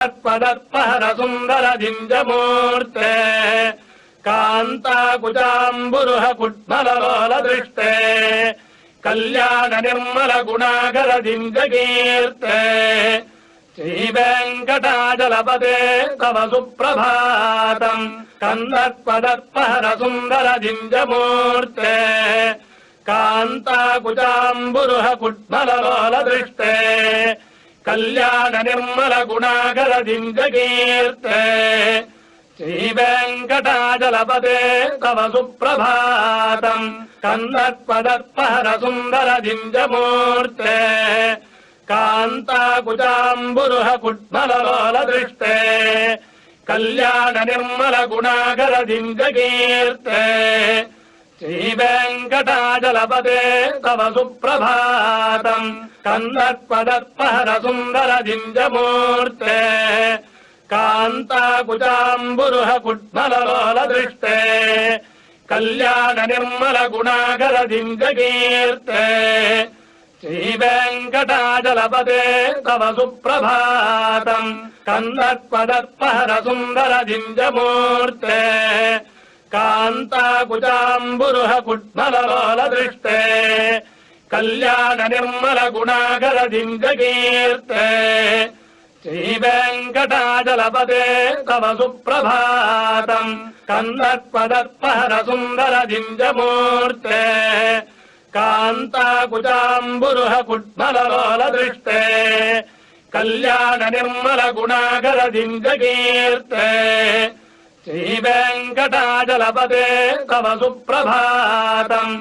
पदत्पहर सुंदर जिंजमूर्ते कांताकुचांबुरुह कुट्मलोल दृष्टे कल्याण निर्मल गुणागर जिंजकीर्ते श्री वेंकटाचलपदे तव सुप्रभातम् कंदत्पदत्पहर सुंदर जिंजमूर्ते कांताकुचांबुरुह कुट्मलोल दृष्टे कल्याण निर्मल गुणागर जिंजकीर्ते श्री वेंकटाचलपदे तव सुप्रभातम् कंदत्पदत्पहर सुंदर जिंजमूर्ते कांताकुचांबुरुह कुट्मलोल दृष्टे कल्याण निर्मल गुणागर जिंजकीर्ते श्री वेंकटाचलपदे तव सुप्रभातम् कंदत्पदत्पहर सुंदर जिंजमूर्ते कांताकुचांबुरुह कुट्मलोल दृष्टे कल्याण निर्मल गुणागर जिंजकीर्ते श्री वेंकटाचलपदे तव सुप्रभातम् कंदत्पदत्पहर सुंदर जिंजमूर्ते कांताकुचांबुरुह कुट्मलोल दृष्टे कल्याण निर्मल गुणागर जिंजकीर्ते श्री वेंकटाचलपदे तव सुप्रभातम् कंदत्पदत्पहर सुंदर जिंजमूर्ते कांताकुचांबुरुह कुट्मलोल दृष्टे कल्याण निर्मल गुणागर जिंजकीर्ते श्री वेंकटाचलपदे तव सुप्रभातम्।